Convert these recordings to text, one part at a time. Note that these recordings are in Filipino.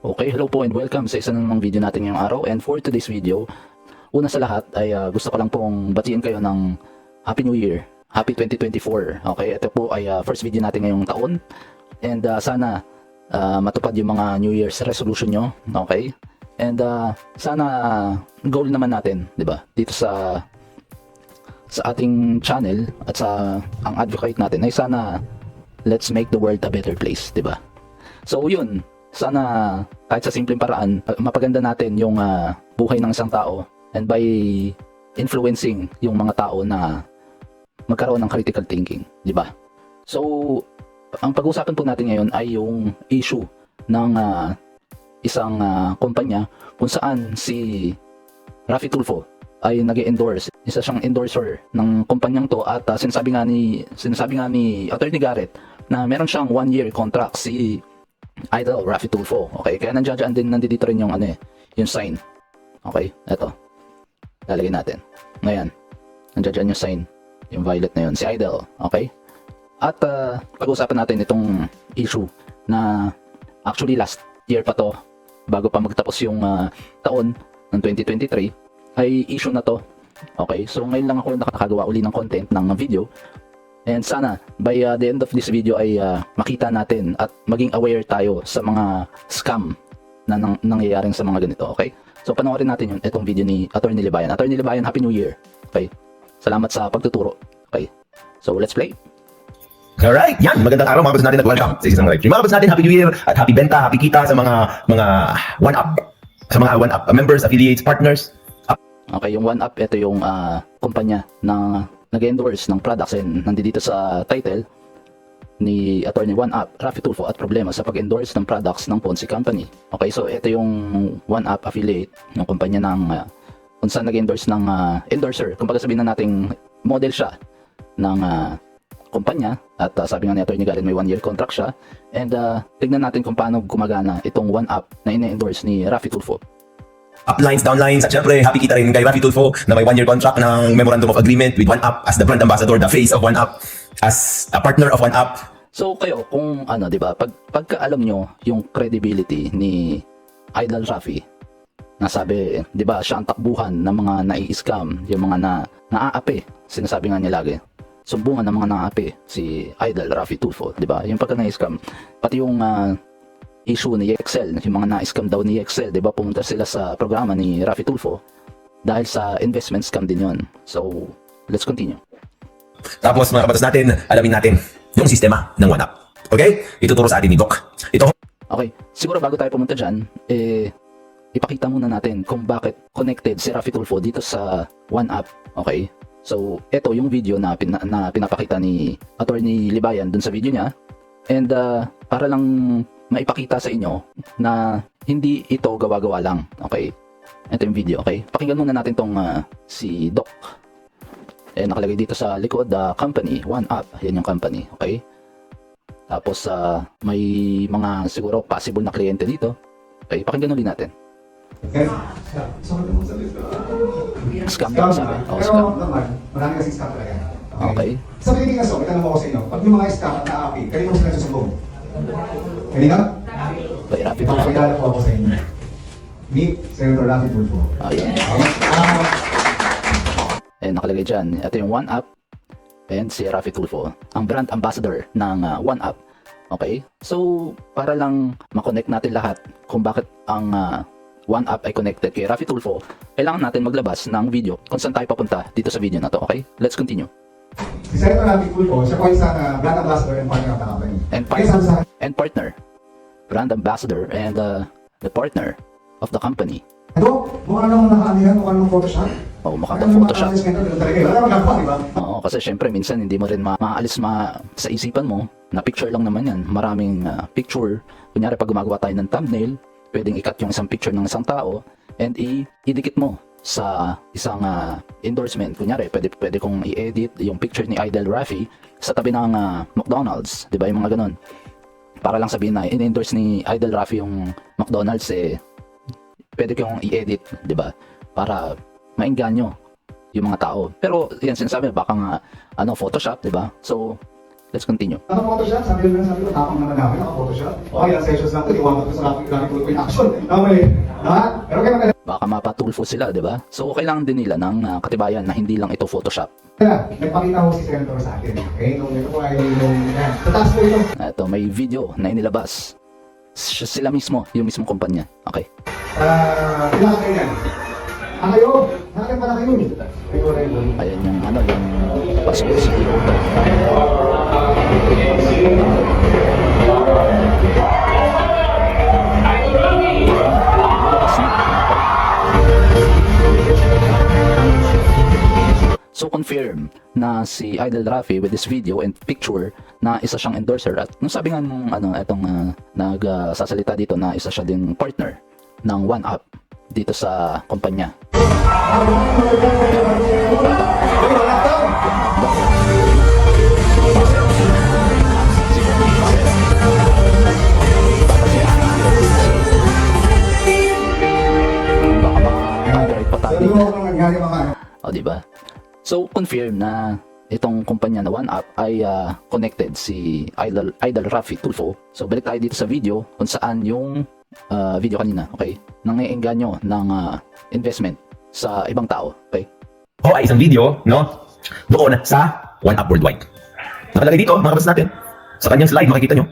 Okay, hello po and welcome sa isa namang video natin ngayong araw. And for today's video, una sa lahat ay gusto ko lang pong batiin kayo ng Happy New Year, Happy 2024. Okay, ito po ay first video natin ngayong taon. And sana matupad yung mga New Year's resolution nyo. Okay, and sana goal naman natin, di ba, dito sa ating channel at sa ang advocate natin ay sana let's make the world a better place, di ba? So yun, sana kahit sa simpleng paraan mapaganda natin yung buhay ng isang tao, and by influencing yung mga tao na magkaroon ng critical thinking, di ba? So ang pag-uusapan po natin ngayon ay yung issue ng isang kumpanya kung saan si Raffy Tulfo ay nag-endorse. Isa siyang endorser ng kumpanyang to, at sinasabi nga ni Attorney Garrett na meron siyang 1-year contract si Idol Raffy Tulfo. Okay, kaya nandito rin yung yung sign. Okay, eto. Lalagay natin. Ngayon, nandiyan yung sign, yung violet na yun, si Idol. Okay? At pag-usapan natin itong issue na actually last year pa to, bago pa magtapos yung taon ng 2023, ay issue na to. Okay, so ngayon lang ako nakakagawa uli ng content ng video, and sana by the end of this video ay makita natin at maging aware tayo sa mga scam na nangyayaring sa mga ganito. Okay, so panoorin natin itong video ni Attorney Libayan. Attorney Libayan, Happy New Year. Okay, salamat sa pagtuturo. Okay, so let's play. Alright, yan. Magandang araw mga kapatid natin at welcome sa isang live stream. Mga kapatid natin, Happy New Year at Happy Benta, Happy Kita sa mga one-up, sa mga one-up members, affiliates, partners. Okay, yung 1UP, ito yung kumpanya na nag-endorse ng products, and nandito sa title ni Attorney 1UP, Raffy Tulfo at problema sa pag-endorse ng products ng Ponzi Company. Okay, so ito yung 1UP affiliate ng kumpanya ng kung saan nag-endorse ng endorser. Kung sabihin na nating model siya ng kumpanya, at sabi nga ni Attorney Garrett may 1-year contract siya, and tignan natin kung paano gumagana itong 1UP na ine-endorse ni Raffy Tulfo. Uplines, downlines, at syempre, happy kita rin kay Raffy Tulfo na may 1-year contract ng Memorandum of Agreement with 1UP as the brand ambassador, the face of 1UP, as a partner of 1UP. So kayo, kung di ba, pagka alam nyo yung credibility ni Idol Raffy, nasabi, di ba, siya ang takbuhan ng mga nai-scam, yung mga naaapi, sinasabi nga niya lagi, sumbungan ng mga naaapi si Idol Raffy Tulfo, di ba? Yung pagka na-scam, pati yung issue ni Excel, yung mga na-scam daw ni Excel, di ba, pumunta sila sa programa ni Raffy Tulfo dahil sa investment scam din yun. So, let's continue. Tapos mga kapatid natin, alamin natin yung sistema ng 1UP. Okay? Ituturo sa atin ni Doc. Okay, siguro bago tayo pumunta dyan, ipakita muna natin kung bakit connected si Raffy Tulfo dito sa 1UP. Okay? So, ito yung video na pinapakita ni Attorney Libayan dun sa video niya. And para lang maipakita sa inyo na hindi ito gawa-gawa lang. Okay? Ito yung video. Okay? Pakinggan muna natin tong si Doc. Nakalagay dito sa likod, company, 1UP. Yan yung company. Okay? Tapos may mga siguro possible na kliyente dito. Okay? Pakinggan ulit natin. Okay. Scam daw sabi. Oh, scam. naman, marami kasi scam talaga. Okay. Sa pagiging kaso, may tanong ako sa inyo. Pag yung mga scam at naapi, kanino mo sila susumbong? Kanina? Kay Raffy Tulfo. Pakilala po ako sa inyo. Meet Senator Raffy Tulfo. Ayan. Nakalagay dyan. Ito yung 1UP and si Raffy Tulfo, ang brand ambassador ng 1UP. Okay? So, para lang makonect natin lahat kung bakit ang 1UP ay connected kay Raffy Tulfo, kailangan natin maglabas ng video kung saan tayo papunta dito sa video na to. Okay? Let's continue. Si Senator Raffy Tulfo, siya po isang brand ambassador and partner of the company. And partner. Brand ambassador and the partner of the company. Ano? Mukha namang nakaano yan? Mukha namang Photoshop? Oo, makapag-Photoshop. Wala magagawa, di ba? Oo, kasi syempre minsan hindi mo rin maalis sa isipan mo na picture lang naman yan. Maraming picture. Kunyari pag gumagawa tayo ng thumbnail, pwedeng i-cut yung isang picture ng isang tao and idikit mo sa isang endorsement. Kunyari, pwede kong i-edit yung picture ni Idol Raffy sa tabi ng McDonald's. Di ba? Yung mga ganun. Para lang sabihin na in-endorse ni Idol Raffy yung McDonald's, pwede kong i-edit, di ba? Para maengganyo yung mga tao. Pero yan sinasabi, baka nga Photoshop, di ba? So let's continue. Naka-Photoshop, sabi ko, tapang naman namin, naka-Photoshop. Okay, ilang sessions lang ito, iwanan ko sa Rafi Tulfo in action. Namali, ha? Pero kayo magkala, Baka mapatulfo sila, di ba? So, kailangan din nila ng katibayan na hindi lang ito Photoshop. nagpakita ko si Senator sa akin. Okay, nung ito po ay yan. Sa taas po ito. Ito, may video na inilabas. Sila mismo, yung mismong kumpanya. Okay. Ilang kayo yan? Kayo? Nakakit pala kayo. Ito na yun. Ayan yung ano, yung password secure. So confirm na si Idol Rafi with this video and picture na isa siyang endorser at nung sabi nga nung ano itong nagsasalita dito na isa siya din partner ng One Up dito sa kumpanya. Baka ma-copyright pa tayo. Sabi mo ako nang nangyari mga ano. O, diba? So, confirm na itong kumpanya na One Up ay connected si Idol Rafi Tulfo. So, balik tayo dito sa video kung saan yung video kanina, okay? Nangiengganyo ng investment sa ibang tao, okay? O ay isang video, no? Doon sa One Up Worldwide. Nakalagay dito, mga kapatid natin. Sa kanyang slide, makikita nyo.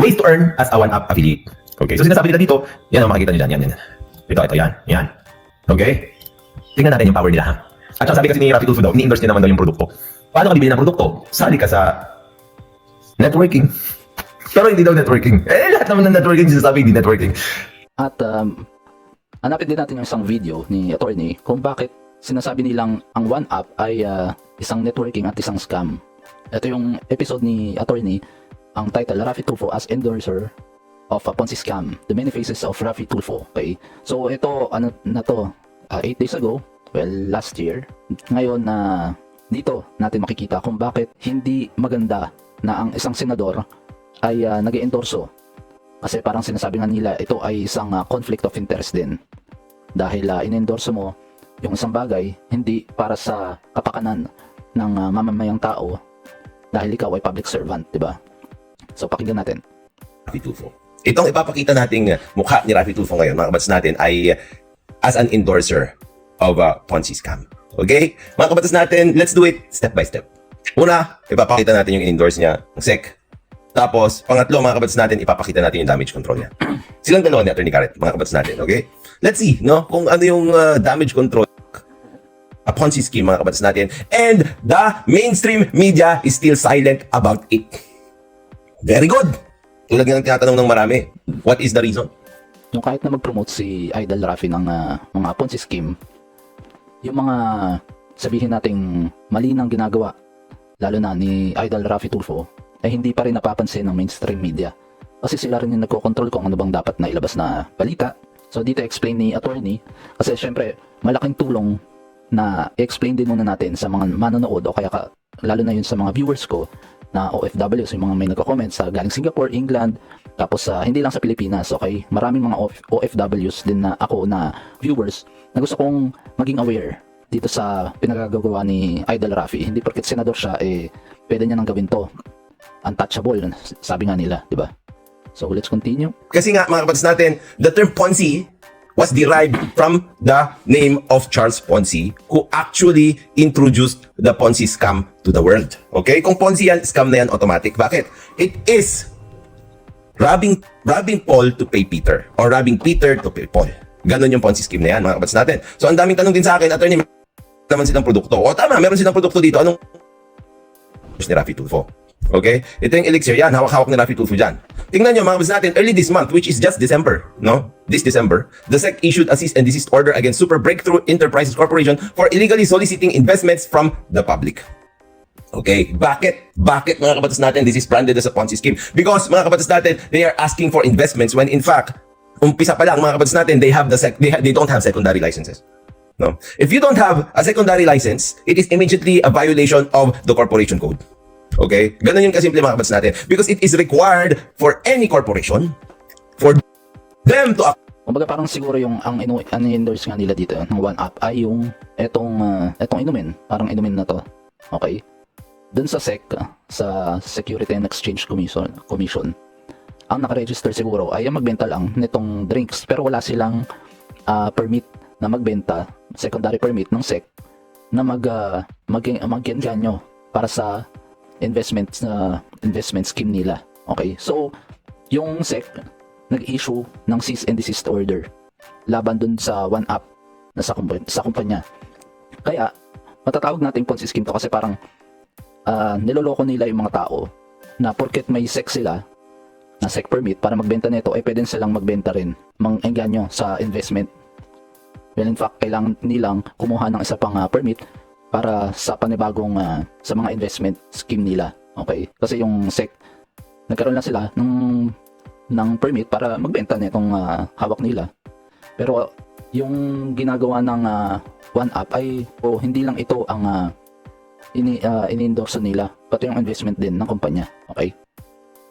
Ways to earn as a One Up affiliate. Okay, so sinasabi nila dito, yan ang makikita nyo dyan, yan. Ito, yan. Okay? Tingnan natin yung power nila, ha? At saka sabi kasi ni Rafi Tulfo daw, ini-endorse niya naman daw yung produkto. Paano ka bibili ng produkto? Sali ka sa networking. Pero hindi daw networking. Lahat naman ng networking sinasabi, hindi networking. At hanapin din natin yung isang video ni attorney kung bakit sinasabi nilang ang One Up ay isang networking at isang scam. Ito yung episode ni attorney, ang title, Rafi Tulfo as endorser of a Ponzi scam, the many faces of Rafi Tulfo. Okay? So ito, ano na to, 8 days ago, well, last year. Ngayon na dito natin makikita kung bakit hindi maganda na ang isang senador ay nag-endorso. Kasi parang sinasabi nga nila ito ay isang conflict of interest din. Dahil in-endorso mo yung isang bagay hindi para sa kapakanan ng mamamayang tao dahil ikaw ay public servant, di ba? So pakinggan natin. Rafi Tulfo. Itong ipapakita nating mukha ni Rafi Tulfo ngayon, mga kabatas natin, ay as an endorser of a Ponzi scam. Okay? Mga kabatas natin, let's do it step by step. Una, ipapakita natin yung endorse niya, ng SEC. Tapos, pangatlo, mga kabatas natin, ipapakita natin yung damage control niya. Silang dalawa ni Attorney Garrett, mga kabatas natin. Okay? Let's see, no? Kung ano yung damage control, a Ponzi scheme, mga kabatas natin. And the mainstream media is still silent about it. Very good. Tulad nga ng tinatanong ng marami, what is the reason? Yung kahit na mag-promote si Idol Rafi ng mga Ponzi scheme, yung mga sabihin nating mali ng ginagawa, lalo na ni Idol Rafi Tulfo, ay hindi pa rin napapansin ng mainstream media. Kasi sila rin yung nagko-control kung ano bang dapat na ilabas na balita. So dito explain ni attorney, kasi syempre malaking tulong na i-explain din muna natin sa mga manonood o kaya lalo na yun sa mga viewers ko na OFWs, yung mga may nagko-comment sa galing Singapore, England, tapos hindi lang sa Pilipinas, okay? Maraming mga OFWs din na ako na viewers na gusto kong maging aware dito sa pinagagawa ni Idol Rafi. Hindi porket senador siya, pwede niya nang gawin to. Untouchable, sabi nga nila, di ba? So let's continue. Kasi nga, mga kapatid natin, the term Ponzi was derived from the name of Charles Ponzi, who actually introduced the Ponzi scam to the world. Okay? Kung Ponzi yan, scam na yan automatic. Bakit? It is robbing Paul to pay Peter, or robbing Peter to pay Paul. Ganon yung Ponzi scheme na yan, mga kapatid natin. So, ang daming tanong din sa akin, attorney, naman silang produkto. O tama, meron silang produkto dito. Anong ni Rafi Tulfo? Okay? Ito yung elixir. Yan, hawak-hawak ni Rafi Tulfo dyan. Tingnan nyo, mga kapatid natin, early this month, which is just December, no? This December, the SEC issued a cease and desist order against Super Breakthrough Enterprises Corporation for illegally soliciting investments from the public. Okay, bakit? Bakit, mga kapatid natin, this is branded as a Ponzi scheme? Because, mga kapatid natin, they are asking for investments when in fact, umpisa pa lang, mga kapatid natin, they don't have secondary licenses. No? If you don't have a secondary license, it is immediately a violation of the corporation code. Okay? Ganun yun kasimple, mga kapatid natin. Because it is required for any corporation for them to Kumbaga parang siguro yung ang endorse nga nila dito ng One Up ay yung etong inumin, parang inumin na to. Okay? dun sa SEC, sa Security and Exchange Commission, ang nakaregister siguro ay ang magbenta lang nitong drinks, pero wala silang permit na magbenta, secondary permit ng SEC na mag-enganyo para sa investment scheme nila. Okay, so yung SEC nag-issue ng cease and desist order laban dun sa OneUp na sa kumpanya. Kaya matatawag natin Ponzi scheme to kasi parang niloloko nila yung mga tao na porket may SEC sila na SEC permit para magbenta nito ay pwede silang magbenta rin, mang-engganyo sa investment. Well, in fact, kailangan nilang kumuha ng isa pang permit para sa panibagong sa mga investment scheme nila. Okay? Kasi yung SEC, nagkaroon lang sila ng permit para magbenta nitong hawak nila. Pero yung ginagawa ng OneUp ay hindi lang ito ang ini-endorse nila, pati yung investment din ng kumpanya. Okay?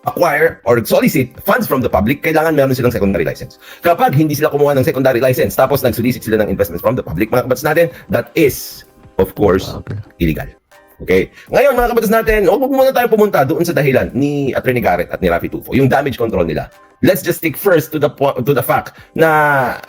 Acquire or solicit funds from the public, kailangan meron silang secondary license. Kapag hindi sila kumuha ng secondary license, tapos nag-solicit sila ng investments from the public, mga kabatas natin, that is, of course, illegal. Okay? Ngayon, mga kabatas natin, huwag muna tayo pumunta doon sa dahilan ni Attorney Garrett at ni Raffy Tulfo, yung damage control nila. Let's just stick first to the fact na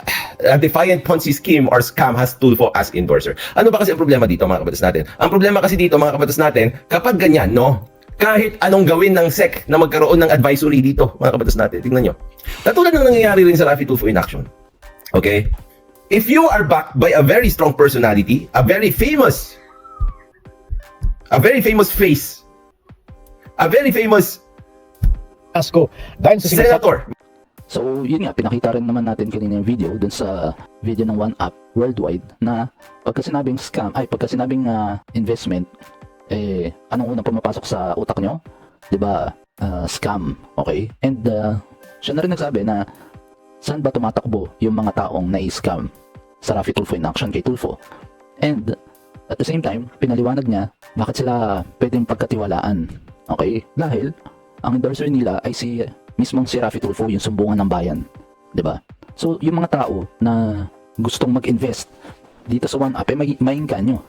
a defiant Ponzi scheme or scam has Tulfo as endorser. Ano ba kasi ang problema dito, mga kabatas natin? Ang problema kasi dito, mga kabatas natin, kapag ganyan, no? Kahit anong gawin ng SEC na magkaroon ng advisory dito, mga kabatas natin, tingnan nyo. Katulad ng nangyayari rin sa Raffy Tulfo in action. Okay? If you are backed by a very strong personality, a very famous face, a very famous Asko, dahil sa senator. So, yun nga, pinakita rin naman natin kanina yung video dun sa video ng OneUp worldwide na pagka sinabing scam, pagka sinabing investment, anong unang pumapasok sa utak nyo? Diba? Scam. Okay? And siya na rin nagsabi na saan ba tumatakbo yung mga taong na-scam sa Raffy Tulfo in action kay Tulfo. And at the same time, pinaliwanag niya bakit sila pwedeng pagkatiwalaan. Okay? Dahil ang endorser nila ay mismong si Raffy Tulfo, yung sumbungan ng bayan. 'Di ba? So, yung mga tao na gustong mag-invest dito sa OneUp ay maingganyo.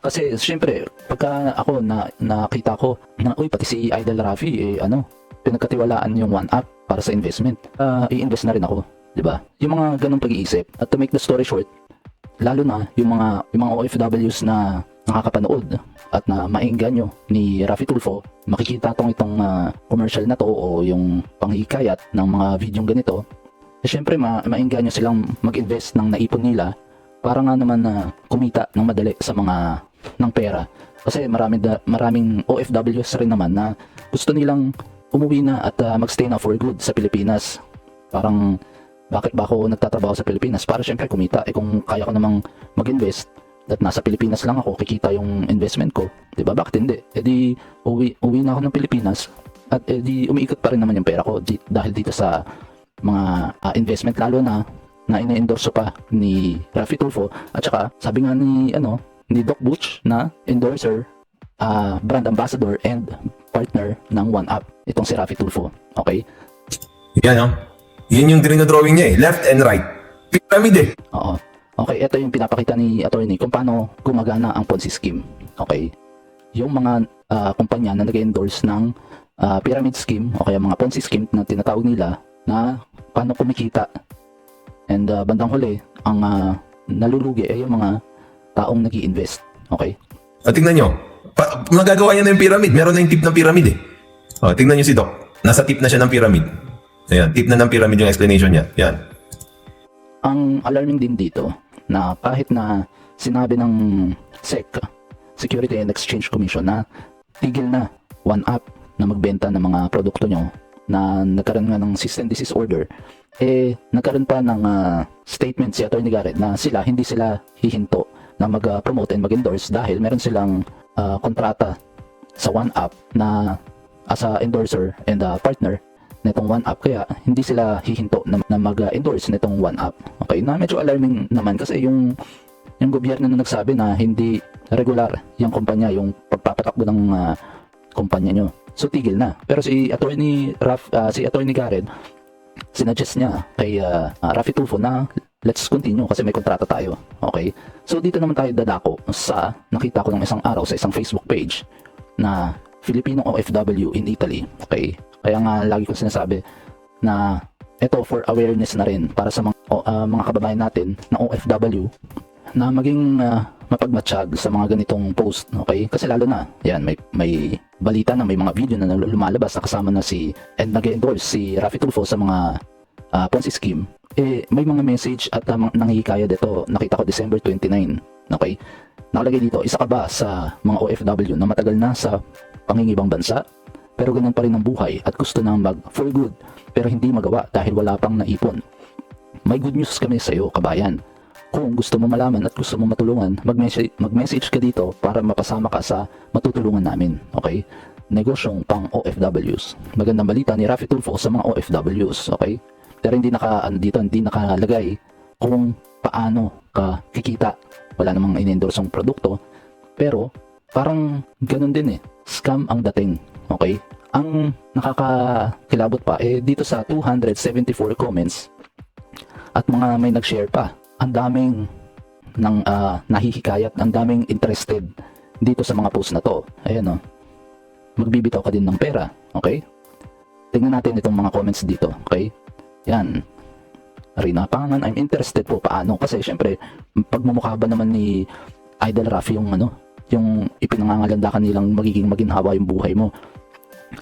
Kasi syempre, pagka ako nakita ko na pati si Idol Raffy pinagkatiwalaan yung OneUp para sa investment. I-invest na rin ako, 'di ba? Yung mga ganung pag-iisip. At to make the story short, lalo na yung mga OFWs na nakakapanood at na maingganyo ni Raffy Tulfo, makikita itong commercial na to o yung panghikayat ng mga videong ganito, syempre maingganyo silang mag-invest ng naipon nila para nga naman kumita ng madali sa mga ng pera. Kasi maraming OFWs rin naman na gusto nilang umuwi na at magstay na for good sa Pilipinas. Parang, bakit ba ako nagtatrabaho sa Pilipinas? Para syempre kumita. Kung kaya ko namang mag-invest at nasa Pilipinas lang ako, kikita yung investment ko. Diba? Bakit hindi? Di uwi na ako ng Pilipinas at di umiikot pa rin naman yung pera ko dahil dito sa mga investment, lalo na ina-endorse pa ni Raffy Tulfo. At saka, sabi nga ni Doc Butch na endorser, brand ambassador and partner ng OneUp, itong si Raffy Tulfo. Okay? Yan, Yan yung drawing niya left and right. Pyramid Oo. Okay, ito yung pinapakita ni attorney kung paano gumagana ang Ponzi scheme. Okay? Yung mga kumpanya na nag-endorse ng pyramid scheme o kaya mga Ponzi scheme na tinatawag nila na paano kumikita. And bandang huli, ang nalulugi ay yung mga taong nag-i-invest. Okay? Tingnan nyo. Nagagawa niya na yung pyramid. Meron na yung tip ng pyramid tingnan nyo si Doc. Nasa tip na siya ng pyramid. Ayan, tip na ng pyramid yung explanation niya. Yan. Ang alarming din dito na kahit na sinabi ng SEC, Security and Exchange Commission, na tigil na OneUp na magbenta ng mga produkto nyo, na nagkaroon nga ng cease and desist order, nagkaroon pa ng statement si Attorney Garrett na hindi sila hihinto na mag-promote and mag-endorse dahil meron silang kontrata sa OneUp na as a endorser and partner nitong OneUp, kaya hindi sila hihinto na mag-endorse nitong OneUp. Okay, na medyo alarming naman kasi yung gobyerno na nagsabi na hindi regular yung kumpanya, yung pagpapatakbo ng kumpanya nyo. So tigil na. Pero si Attorney Garrett, sinuggest niya kay Raffy Tulfo na let's continue kasi may kontrata tayo. Okay? So dito naman tayo dadako sa nakita ko ng isang araw sa isang Facebook page na Filipino OFW in Italy. Okay? Kaya nga lagi ko sinasabi na ito for awareness na rin para sa mga kababayan natin na OFW na maging mapagmatsyag sa mga ganitong post. Okay? Kasi lalo na, yan, may balita na may mga video na lumalabas na kasama na and nag-endorse si Raffy Tulfo sa mga Ponzi scheme. May mga message at nanghihikaya dito. Nakita ko December 29. Okay? Nakalagay dito, isa ka ba sa mga OFW na matagal na sa pangingibang bansa, pero ganun pa rin ang buhay at gusto nang for good, pero hindi magawa dahil wala pang naipon? May good news kami sa iyo, kabayan. Kung gusto mo malaman at gusto mo matulungan, mag-message ka dito para mapasama ka sa matutulungan namin. Okay? Negosyong pang OFWs. Magandang balita ni Raffy Tulfo sa mga OFWs. Okay? Pero hindi nakalagay kung paano ka kikita. Wala namang in-endorsong produkto. Pero parang ganun din scam ang dating. Okay? Ang nakakakilabot pa dito sa 274 comments at mga may nag-share pa. Ang daming nahihikayat, ang daming interested dito sa mga post na to. Ayan o. Magbibitaw ka din ng pera. Okay? Tingnan natin itong mga comments dito. Okay? Yan. Rina Pangan, I'm interested po. Paano? Kasi syempre, pagmumukha ba naman ni Idol Raffy yung ipinangangalandakan nilang magiging maginhawa yung buhay mo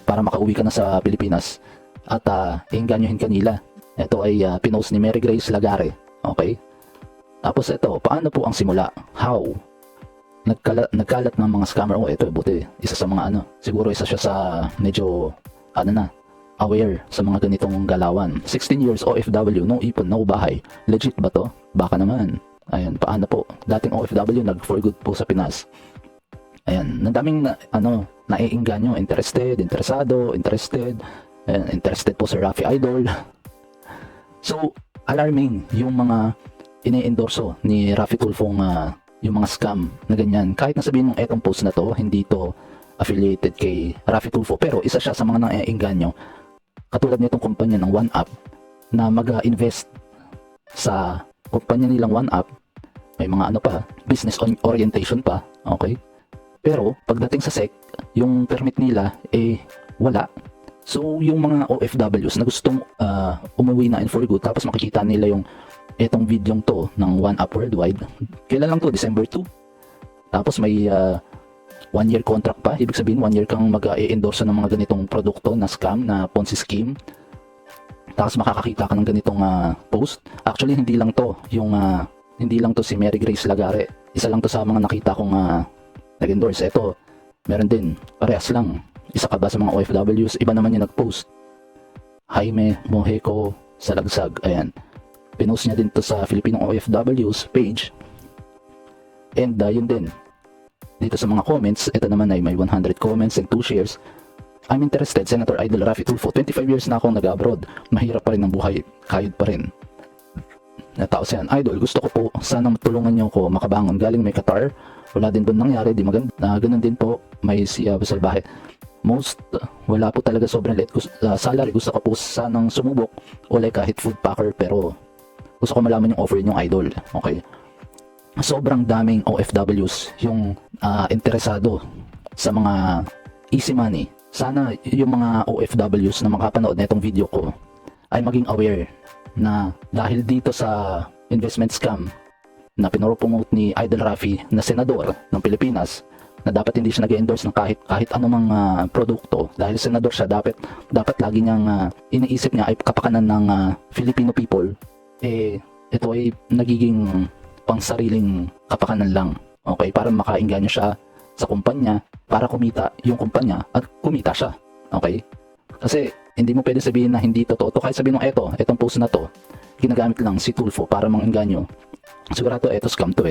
para makauwi ka na sa Pilipinas at iinganyohin kanila. Ito ay pinost ni Mary Grace Lagare. Okay? Tapos ito, paano po ang simula? How? Nagkalat ng mga scammer. Ito, buti. Isa sa mga siguro isa siya sa medyo, aware sa mga ganitong galawan. 16 years OFW, no ipon, no bahay. Legit ba to? Baka naman. Ayan, paano po? Dating OFW, nag-for good po sa Pinas. Ayan, nadaming naiinganyo. Interesado. Ayan, interested po sa Raffy Idol. So, alarming yung mga ine-endorso ni Raffy Tulfo yung mga scam na ganyan. Kahit na sabihin mong etong post na to, hindi to affiliated kay Raffy Tulfo, pero isa siya sa mga naiinganyo. Katulad nitong kumpanya ng OneUp na mag-invest sa kumpanya nilang OneUp, may mga business orientation pa, okay? Pero pagdating sa SEC, yung permit nila wala. So yung mga OFWs na gustong umuwi na in for good, tapos makikita nila yung etong videong to ng OneUp Worldwide. Kailan lang to? December 2. Tapos may 1-year contract pa. Ibig sabihin 1 year kang mag-endorse ng mga ganitong produkto na scam, na Ponzi scheme. Tapos makakakita ka ng ganitong post. Actually hindi lang to si Mary Grace Lagare. Isa lang to sa mga nakita kong nag-endorse. Ito, meron din. Parehas lang. Isa ka ba sa mga OFWs? Iba naman yung nag-post. Jaime Mojeco Salagsag. Ayan. Pinost niya din to sa Filipino OFWs page. And yun din. Dito sa mga comments, ito naman ay may 100 comments and 2 shares. I'm interested, Senator Idol Raffy Tulfo. 25 years na akong nag-abroad. Mahirap pa rin ang buhay. Kayod pa rin. Tapos yan, Idol, gusto ko po, sana matulungan niyo ako makabangon. Galing may Qatar. Wala din doon nangyari. Di maganda. Ganun din po, may salbahe. Wala po talaga sobrang late. Salary, gusto ko po sanang sumubok. O like kahit food packer, pero gusto ko malaman yung offer niyong Idol. Okay. Sobrang daming OFWs yung interesado sa mga easy money. Sana yung mga OFWs na makapanood na itong video ko ay maging aware na dahil dito sa investment scam na pinoropromote ni Idol Raffy na senador ng Pilipinas, na dapat hindi siya nag-endorse ng kahit anumang produkto. Dahil senador siya, dapat lagi niyang iniisip niya ay kapakanan ng Filipino people. Ito ay nagiging pang sariling kapakanan lang. Okay? Para makainganyo siya sa kumpanya, para kumita yung kumpanya at kumita siya. Okay? Kasi hindi mo pwede sabihin na hindi totoo. Kahit sabihin mo etong post na to, ginagamit lang si Tulfo para manginganyo. Sigurado scam to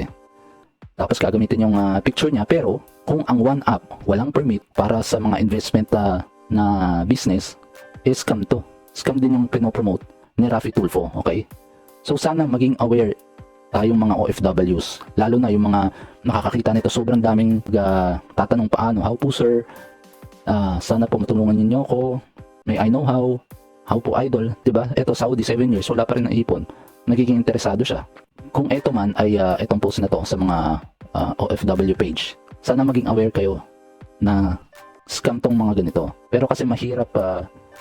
Tapos gagamitin yung picture niya, pero kung ang OneUp walang permit para sa mga investment na business, scam to. Scam din yung pinopromote ni Raffy Tulfo. Okay? So sana maging aware tayong mga OFWs, lalo na yung mga nakakakita nito. Sobrang daming tatanong paano. How po sir? Sana po matulungan niyo ako. May I know how. How po Idol? Diba? Eto Saudi 7 years, wala pa rin naipon. Nagiging interesado siya. Kung eto man ay itong post na to sa mga OFW page, sana maging aware kayo na scam tong mga ganito. Pero kasi mahirap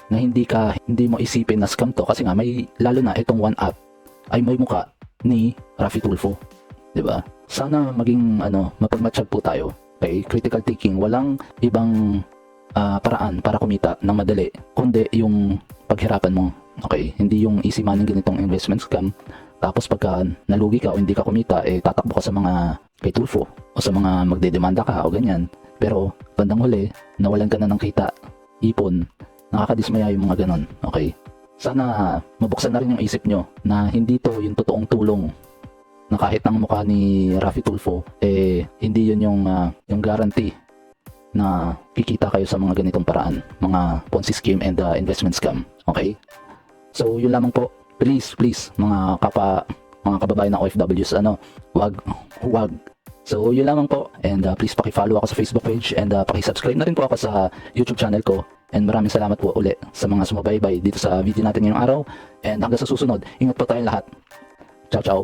na hindi mo isipin na scam to kasi nga may lalo na itong one up ay may muka ni Raffy Tulfo, 'di ba? Sana maging mapagmatsyag po tayo. Okay, critical thinking, walang ibang paraan para kumita ng madali kundi yung paghirapan mo. Okay, hindi yung easy money ganitong investment scam. Tapos pagka nalugi ka o hindi ka kumita, tatakbo ka sa mga kay Tulfo o sa mga magdedemanda ka o ganyan. Pero bandang huli, nawalan ka na ng kita, ipon, nakakadismaya yung mga ganon. Okay, sana mabuksan na rin yung isip nyo na hindi to yung totoong tulong na kahit ang mukha ni Raffy Tulfo, hindi yun yung guarantee na kikita kayo sa mga ganitong paraan, mga Ponzi scheme and investment scam. Okay? So, yun lamang po. Please, mga kababayan ng OFWs, huwag. So, yun lamang po. And please paki-follow ako sa Facebook page and paki-subscribe na rin po ako sa YouTube channel ko. And maraming salamat po uli sa mga sumubaybay dito sa video natin ngayong araw. And hanggang sa susunod, ingat po tayong lahat. Ciao, ciao.